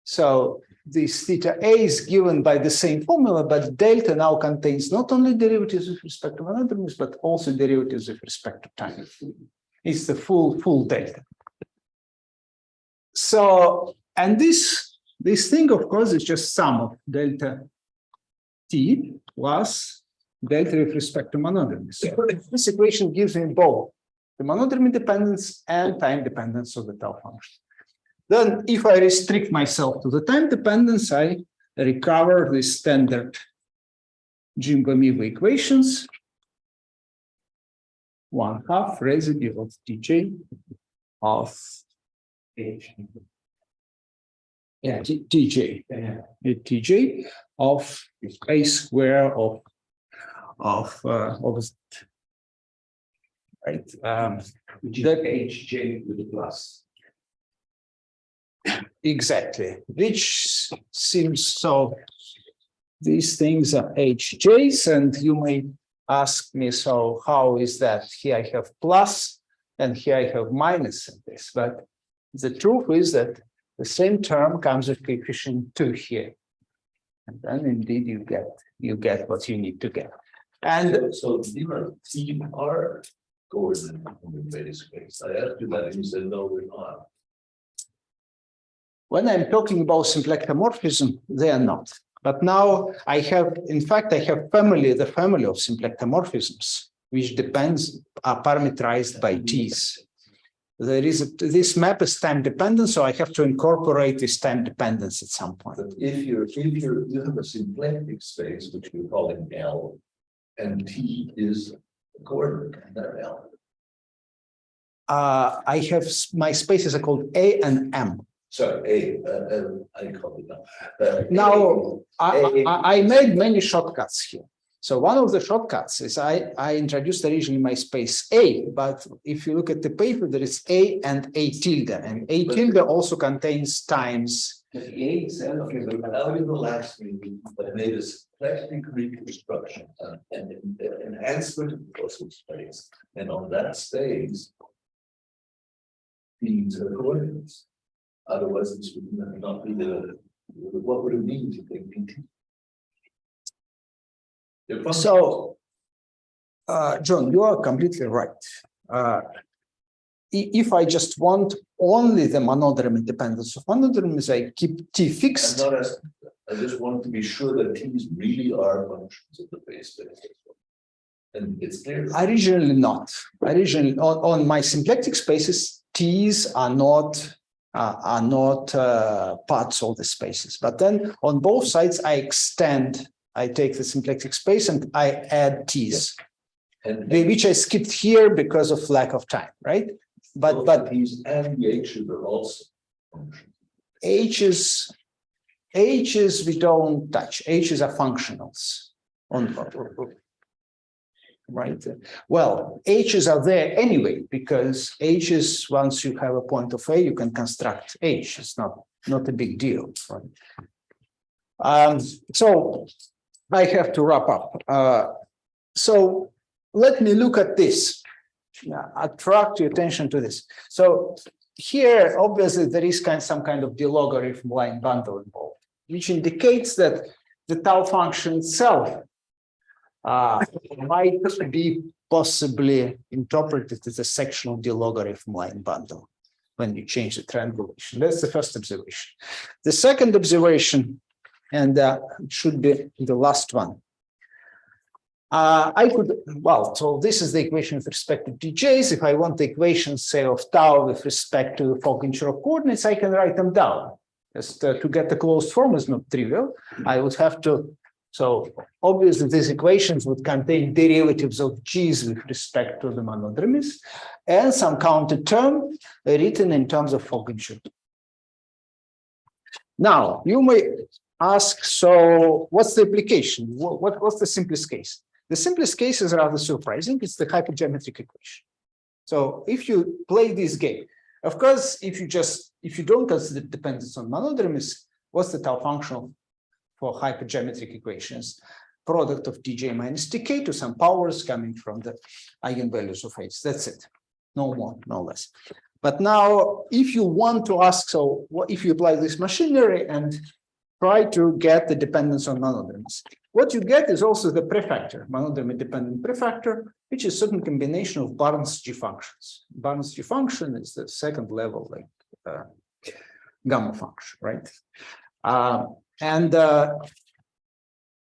So this theta a is given by the same formula, but delta now contains not only derivatives with respect to monodromies, but also derivatives with respect to time. It's the full delta. So, and this thing, of course, is just sum of delta t plus delta with respect to monodromies. So this equation gives me both the monodromy dependence and time dependence of the tau function. Then if I restrict myself to the time dependence, I recover the standard Jimbo-Miwa equations, 1/2 residue of tj of h. Yeah, Tj. Yeah. Tj of a square of right. Which is That- Hj with the plus. Exactly, which seems so. These things are HJs, and you may ask me, so how is that? Here I have plus, and here I have minus in this. But the truth is that the same term comes with coefficient 2 here. And then indeed you get what you need to get. And So these are TR coordinate in base space. I asked you that and you said, no, we're not. when I'm talking about symplectomorphism, they are not. But now I have, in fact, I have the family of symplectomorphisms, which are parameterized by T's. There is this map is time dependent, so I have to incorporate this time dependence at some point. But if you have a symplectic space, which we call an L, and T is a coordinate in that L. I have my spaces are called A and M. Sorry, I call it that. Now, I made many shortcuts here. So one of the shortcuts is I introduced originally my space A, but if you look at the paper, there is A and A tilde, and A tilde also contains times. Now in the last meeting, I made a symplectic reconstruction and enhancement of the Russell space, and on that space, these are coordinates. Otherwise, this would not be what would it mean to take PT? So, John, you are completely right. If I just want only the monodromy independence of monodromies, I keep T fixed. I just want to be sure that T's really are functions of the base space. And it's clear. Originally not. Originally, on my symplectic spaces, T's are not parts of the spaces. But then on both sides, I take the symplectic space and I add T's, which I skipped here because of lack of time, right? But T's and the H's are also functions. H's we don't touch. H's are functionals. Right. Well, H's are there anyway, because H's, once you have a point of A, you can construct H. It's not a big deal. Right? So I have to wrap up. So let me look at this. Attract your attention to this. So here, obviously, there is some kind of de-logarithm line bundle involved, which indicates that the tau function itself might be possibly interpreted as a sectional de-logarithm line bundle when you change the triangulation. That's the first observation. The second observation, and it should be the last one. So this is the equation with respect to DJs. If I want the equations, say, of tau with respect to Falkenstein coordinates, I can write them down. Just to get the closed form is not trivial. I would have to. So obviously, these equations would contain derivatives of G's with respect to the monodromies and some counter term written in terms of Falkenstein. Now, you may ask, so what's the application? What's the simplest case? The simplest case is rather surprising. It's the hypergeometric equation. So if you play this game, of course, if you don't consider dependence on monodromies, what's the tau function for hypergeometric equations? Product of Tj minus Tk to some powers coming from the eigenvalues of H. That's it. No more, no less. But now, if you want to ask, so what if you apply this machinery and try to get the dependence on monodromies? What you get is also the prefactor, monodromy dependent prefactor, which is a certain combination of Barnes G functions. Barnes G function is the second level, like gamma function, right?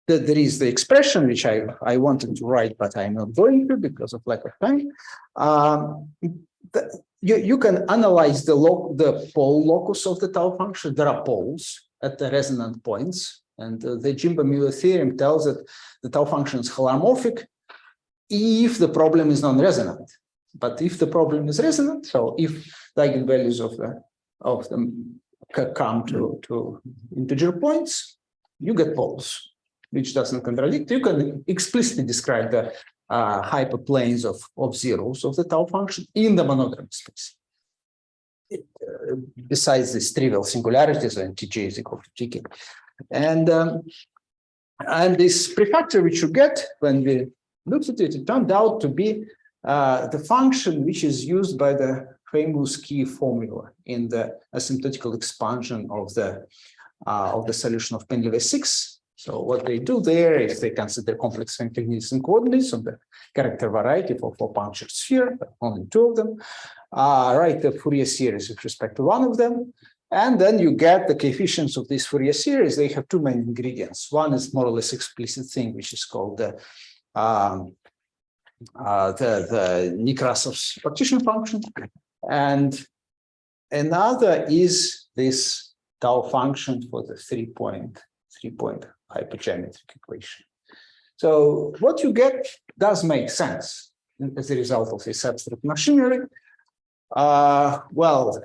There is the expression which I wanted to write, but I'm not going to because of lack of time. You can analyze the pole locus of the tau function. There are poles at the resonant points, and the Jimbo-Miwa theorem tells that the tau function is holomorphic if the problem is non-resonant. But if the problem is resonant, so if the eigenvalues of the come to integer points, you get poles, which doesn't contradict. You can explicitly describe the hyperplanes of zeros of the tau function in the monodromy space. Besides these trivial singularities, and Tj is equal to Tk. And this prefactor which you get when we looked at it, it turned out to be the function which is used by the famous key formula in the asymptotical expansion of the solution of Penlevé 6. So what they do there is they consider complex Franklinian coordinates of the character variety for four-punctured sphere, only two of them, write the Fourier series with respect to one of them, and then you get the coefficients of this Fourier series. They have two main ingredients. One is more or less explicit thing, which is called the Nekrasov's partition function, and another is this tau function for the three-point hypergeometric equation. So what you get does make sense as a result of this abstract machinery. Well,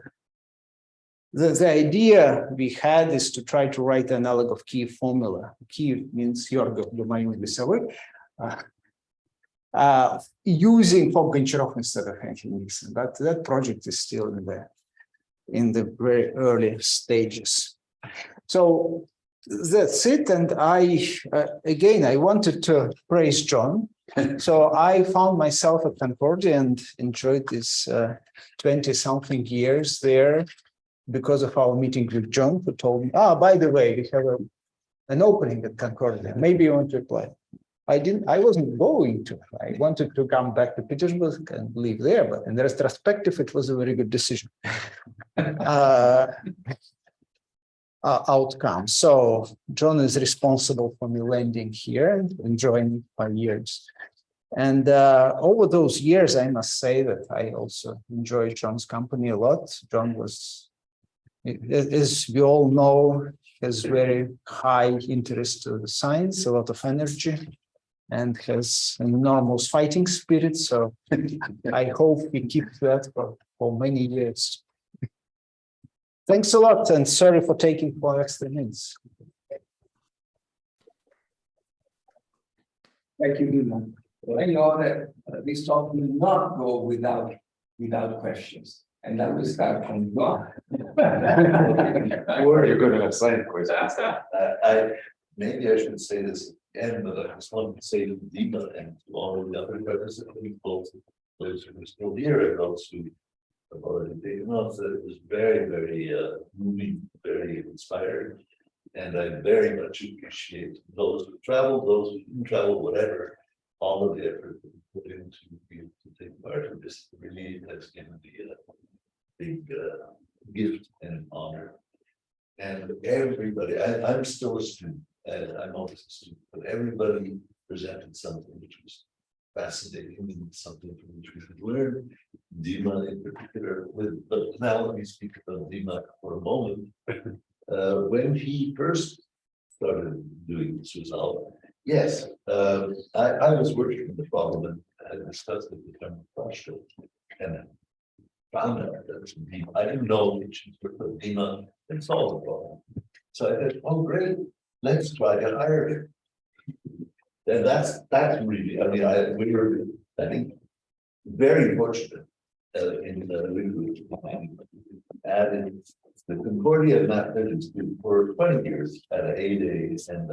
the idea we had is to try to write an analog of key formula. Key means using von Goncharov instead of Henkel-Nielsen, but that project is still in the very early stages. So that's it. And again, I wanted to praise John. So I found myself at Concordia and enjoyed this 20-something years there because of our meeting with John, who told me, by the way, we have an opening at Concordia. Maybe you want to apply. I wasn't going to. I wanted to come back to Petersburg and live there, but in retrospective, it was a very good decision. Outcome. So John is responsible for me landing here and enjoying 5 years. And over those years, I must say that I also enjoyed John's company a lot. John was, as we all know, has very high interest to the science, a lot of energy, and has an enormous fighting spirit. So I hope we keep that for many years. Thanks a lot, and sorry for taking 4 extra minutes. Thank you, Dima. I know that this talk will not go without questions, and I will start from John. Or you're going to assign questions. Maybe I should say this again, but I just want to say to Dima and to all of the other representatives, those who are still here and those who have already taken off, that it was very, very moving, very inspiring. And I very much appreciate those who traveled, those who didn't travel, whatever, all of the effort that we put into be able to take part in this. Really has given me a big gift and honor. And everybody, I'm still a student, and I'm always a student, but everybody presented something which was fascinating and something from which we could learn. Dima in particular, but now let me speak about Dima for a moment. When he first started doing this result, yes, I was working on the problem and I discussed it with him and found out that was Dima. I didn't know which was Dima and solve the problem. So I said, oh great, let's try to hire him. And that's really, I mean, we were, I think, very fortunate in added the Concordia mathematics group for 20 years at A days and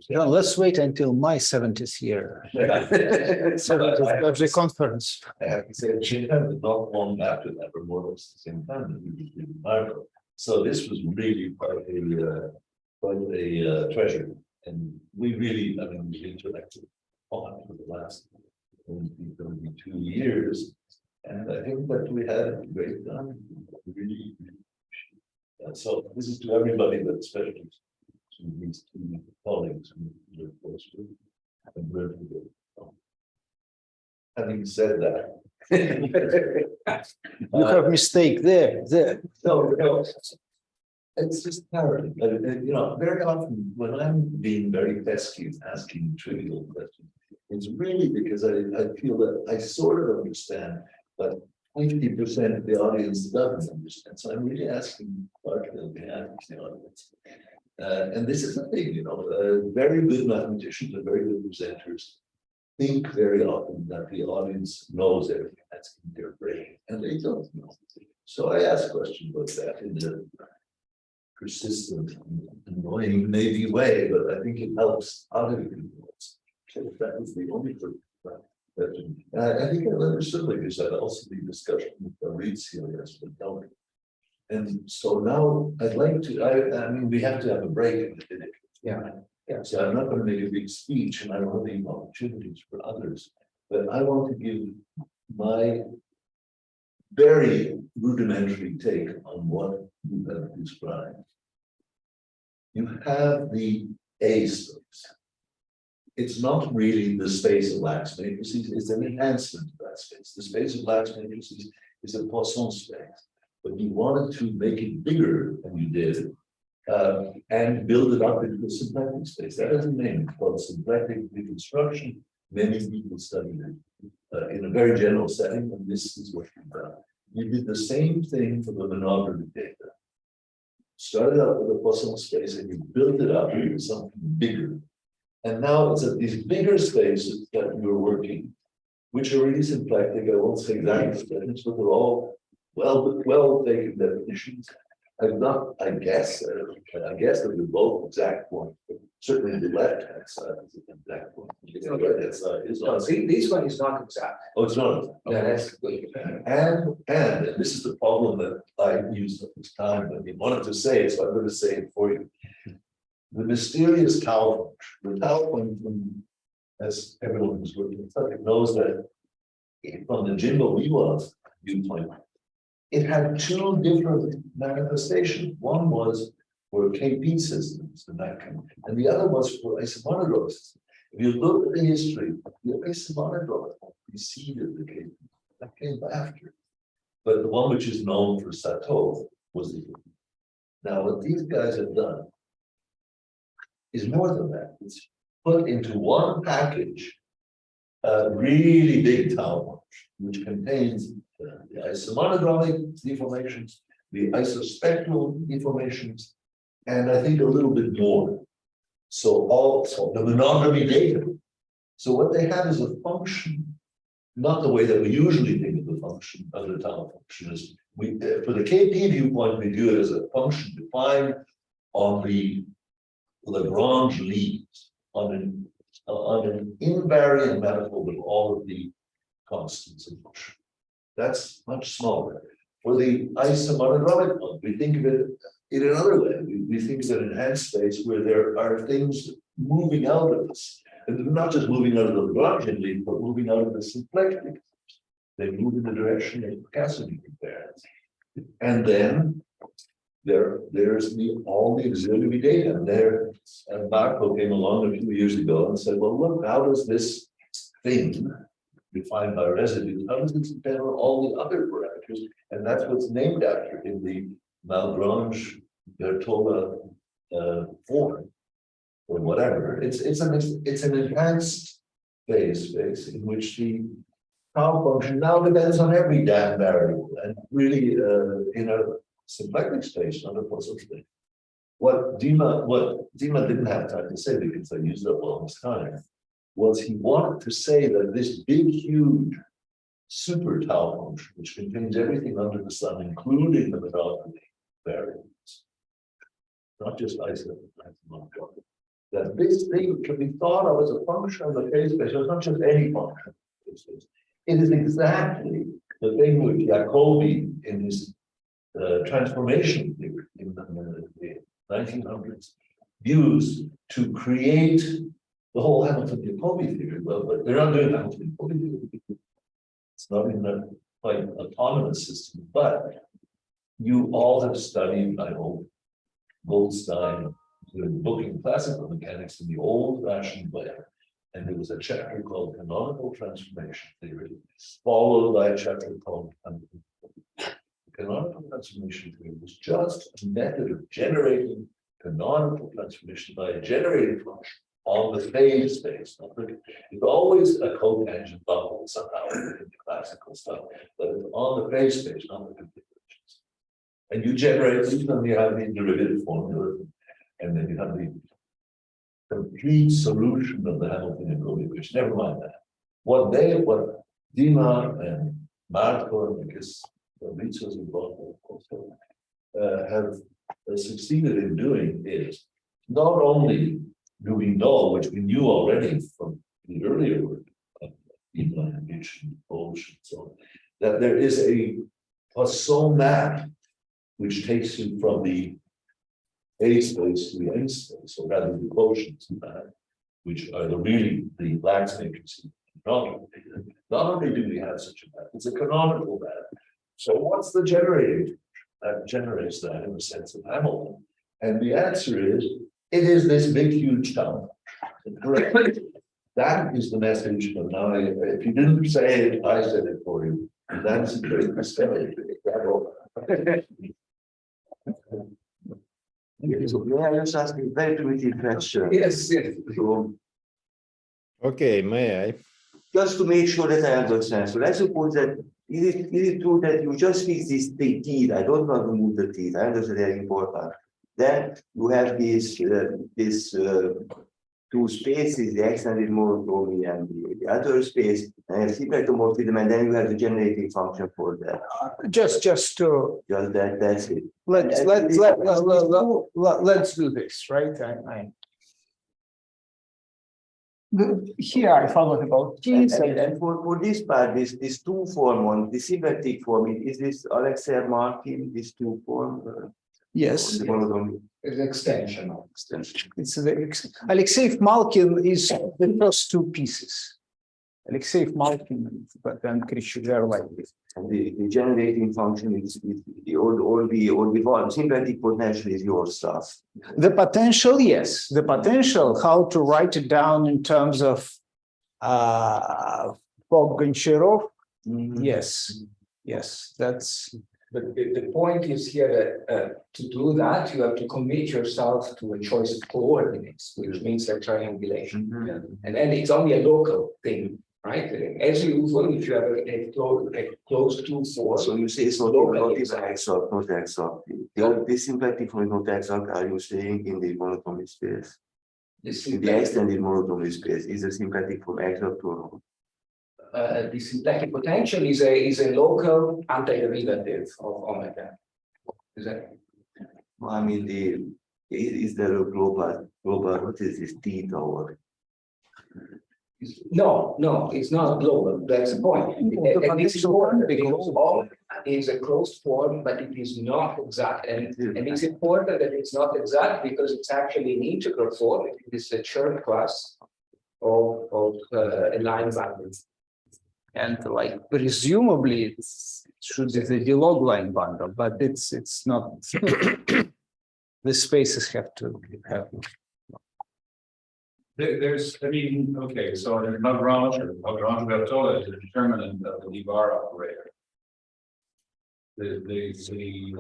John, let's wait until my 70th year. Of the conference. I have to say, China was not long after that, or more or less the same time. So this was really quite a treasure. And we really, I mean, we interacted a lot for the last 22 years. And I think that we had a great time. Really, so this is to everybody, but especially to these two colleagues who are close with and really good. Having said that, You have mistake there. no, it's just parroting. You know, very often when I'm being very pesky, asking trivial questions, it's really because I feel that I sort of understand, but 50% of the audience doesn't understand. So I'm really asking partly on behalf of the audience. And this is a thing, very good mathematicians and very good presenters think very often that the audience knows everything that's in their brain, and they don't know. So I ask questions like that in a persistent, annoying, maybe way, but I think it helps other people. So that was the only question. I think I understood, like you said, also the discussion with the reads here has been done. And so now I'd like to, I mean, we have to have a break in a minute. Yeah. Yeah, so I'm not going to make a big speech and I don't have any opportunities for others, but I want to give my very rudimentary take on what you have described. You have the A space. It's not really the space of Lax matrices, it's an enhancement of that space. The space of Lax matrices is a Poisson space, but you wanted to make it bigger than you did. And build it up into a symplectic space. That is a name called symplectic reconstruction. Many people study it in a very general setting, and this is what you've done. You did the same thing for the monodromy data. Started out with a Poisson space and you built it up into something bigger. And now it's at these bigger spaces that you're working, which are really symplectic. I won't say exact definitions, but they're all well taken definitions. I guess that they're both exact points, but certainly the left-hand side is an exact point. The right-hand side is not. See, this one is not exact. Oh, it's not. Yeah, that's good. And this is the problem that I used at this time. I mean, wanted to say it, so I'm going to say it for you. The mysterious tau function. The tau function, as everyone who's working with subject knows, that from the Jimbo-Miwa viewpoint, it had two different manifestations. One was for KP systems, and the other was for isomonodromy systems. If you look at the history, the isomonodromy preceded the KP. That came after. But the one which is known for Sato was the KP. Now, what these guys have done is more than that. It's put into one package a really big tau function, which contains the isomonodromic deformations, the isospectral deformations, and I think a little bit more. So also the monodromy data. So what they have is a function, not the way that we usually think of the function of the tau function is for the KP viewpoint, we view it as a function defined on the Lagrange leaves on an invariant manifold of all of the constants of motion. That's much smaller. For the isomonodromic one, we think of it in another way. We think of an enhanced space where there are things moving out of this. And they're not just moving out of the Lagrangian leaf, but moving out of the symplectic. They move in the direction of Cassidy compares. And then there's all the auxiliary data. And there, Marco came along a few years ago and said, well, look, how does this thing defined by residues, how does it depend on all the other parameters? And that's what's named after in the Malgrange Bertola form, or whatever. It's an enhanced phase space in which the tau function now depends on every damn variable, and really in a symplectic space, not a Poisson space. What Dima didn't have time to say, because I used up all his time, was he wanted to say that this big, huge super tau function, which contains everything under the sun, including the monodromy variables, not just isomonodromy, that this thing can be thought of as a function of the phase space. So it's not just any function. It is exactly the thing which Jacobi in his transformation theory in the 1900s used to create the whole Hamilton-Jacobi theory. Well, but they're not doing Hamilton-Jacobi theory. It's not even a quite autonomous system, but you all have studied, I hope, Goldstein, booking classical mechanics in the old-fashioned way. And there was a chapter called Canonical Transformation Theory, followed by a chapter called Canonical Transformation Theory was just a method of generating canonical transformation by a generated function on the phase space. It's always a cotangent bubble somehow in the classical stuff, but it's on the phase space, not the configurations. And you generate these, and you have the derivative formula, and then you have the complete solution of the Hamiltonian coefficient. Never mind that. What Dima and Marco, because Litzos involved also, have succeeded in doing is not only do we know, which we knew already from the earlier work of Dima and Mitch and Polish and so on, that there is a Poisson map which takes you from the A space to the N space, or rather the quotients map, which are the Lax matrix. Not only do we have such a map, it's a canonical map. So what's the generating that generates that in the sense of Hamilton? And the answer is, it is this big, huge town. That is the message. But now, if you didn't say it, I said it for you. And that's a great mistake. So may I just ask a very primitive question? Yes, yes. So, Okay, may I? just to make sure that I understand, so let's suppose that is it true that you just fix this teeth? I don't want to move the teeth. I understand they're important. Then you have this two spaces, the extended monodromy and the other space, and symplectomorphism, and then you have the generating function for that. Just to Just that's it. let's do this, right? Here I followed about teeth. And for this part, this two form one, the symplectic form, is this Alexei Markin, this two form? Yes, The monodromy It's extension. extension. it's Alexeyev Malkin is the first two pieces. Alexeyev Malkin, but then Krishuver like this. And the generating function is all the symplectic potential is your stuff. The potential, yes, the potential, how to write it down in terms of Goncharov. Yes, that's. But the point is here that to do that, you have to commit yourself to a choice of coordinates, which means a triangulation. And then it's only a local thing, right? As usual, if you have a closed two form. So you say it's not exact, not exact. This symplectic form is not exact. Are you saying in the monodromy space? In the extended monodromy space, is the symplectic form exact or not? The symplectic potential is a local antiderivative of omega. Is that? Well, I mean, is there a global, what is this theta or? No, it's not global. That's the point. And this is important because omega is a closed form, but it is not exact. And it's important that it's not exact because it's actually an integral form. It is a Chern class of a line bundle. And like presumably it should be the log line bundle, but it's not. The spaces have to have. There's, I mean, okay, so in Lagrange Berthollet is a determinant of the Levar operator. The thing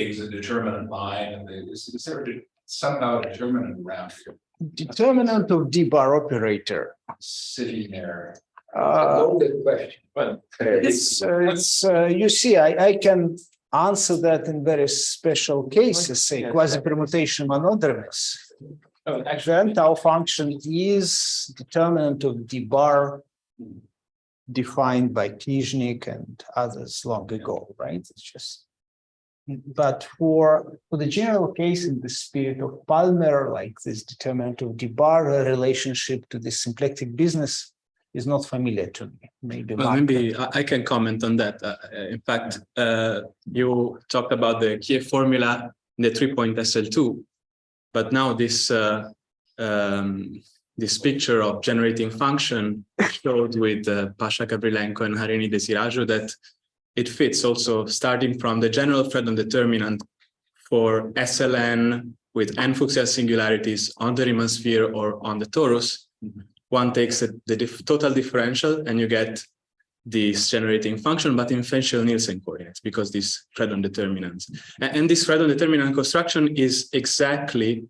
is a determinant line, and is there somehow a determinant around here? Determinant of D-bar operator. Sitting there. Loaded question. But It's you see, I can answer that in very special cases, say quasi-permutation monodromies. Then our function is determinant of D-bar defined by Knizhnik and others long ago, right? It's just. But for the general case in the spirit of Palmer, like this determinant of D-bar relationship to the symplectic business is not familiar to me. Maybe I can comment on that. In fact, you talked about the Kiev formula in the 3-point SL2, but now this this picture of generating function showed with Pasha Gavrilenko and Harini Desiraju that it fits also starting from the general Fredholm determinant for SLN with n Fuchsian singularities on the Riemann sphere or on the torus. One takes the total differential and you get this generating function, but in Fenchel-Nielsen coordinates because these Fredholm determinants. And this Fredholm determinant construction is exactly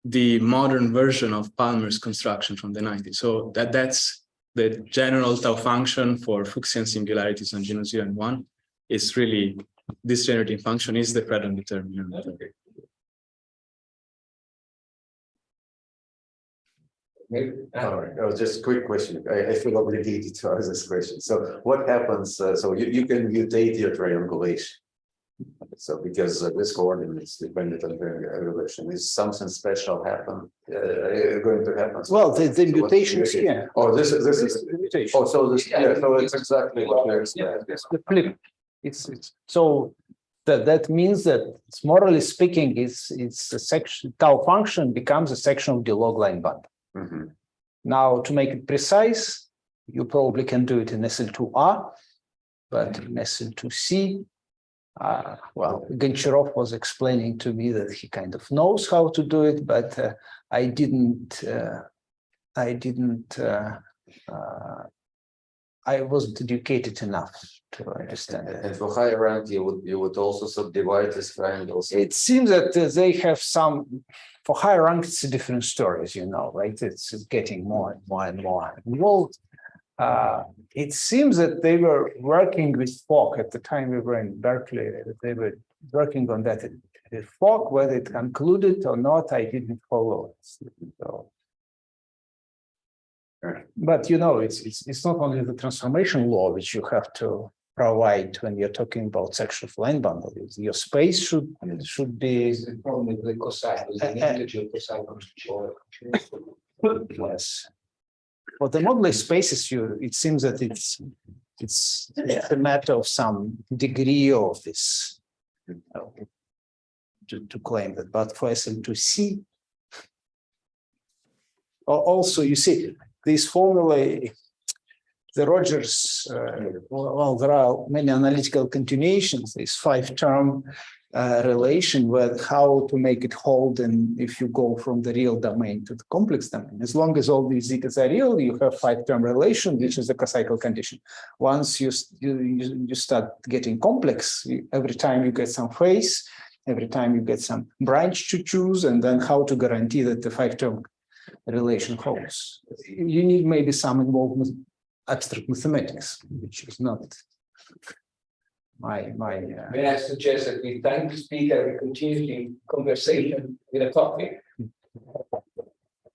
the modern version of Palmer's construction from the 90s. So that's the general tau function for Fuchsian singularities on genus 0 and 1. Is really this generating function is the Fredholm determinant. All right, just a quick question. I feel obligated to ask this question. So what happens, so you can mutate your triangulation. So because this coordinate is dependent on the relation, is something special going to happen? Well, the mutations here. Oh, this is Mutation. oh, so this so it's exactly what we expect. It's the flip. It's so that means that morally speaking, it's a section tau function becomes a section of the log line bundle. Mm-hmm. Now, to make it precise, you probably can do it in SL2R, but in SL2C, well, Goncharov was explaining to me that he kind of knows how to do it, but I wasn't educated enough to understand it. And for higher rank, you would also subdivide these triangles. It seems that they have some. For higher rank, it's a different story, as you know, right? It's getting more and more and more involved. It seems that they were working with Fogg at the time we were in Berkeley. They were working on that with Fogg. Whether it concluded or not, I didn't follow. So, but you know, it's not only the transformation law which you have to provide when you're talking about section of line bundle. Your space should be. The problem with the cosine, with the integer cosine control. Yes. For the modular spaces, it seems that it's a matter of some degree of this to claim that. But for SL2C, also you see these formulae. The Rogers, well, there are many analytical continuations, this 5-term relation with how to make it hold, and if you go from the real domain to the complex domain. As long as all these zetas are real, you have 5-term relation, which is the cocycle condition. Once you start getting complex, every time you get some phase, every time you get some branch to choose, and then how to guarantee that the 5-term relation holds. You need maybe some involvement. Abstract mathematics, which is not my. May I suggest that we thank the speaker and continue the conversation with a topic?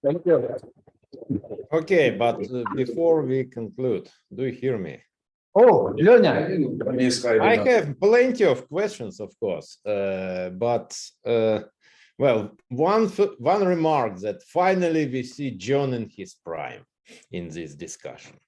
Thank you. Okay, but before we conclude, do you hear me? Oh, Lenya. I have plenty of questions, of course, but well, one remark that finally we see John in his prime in this discussion.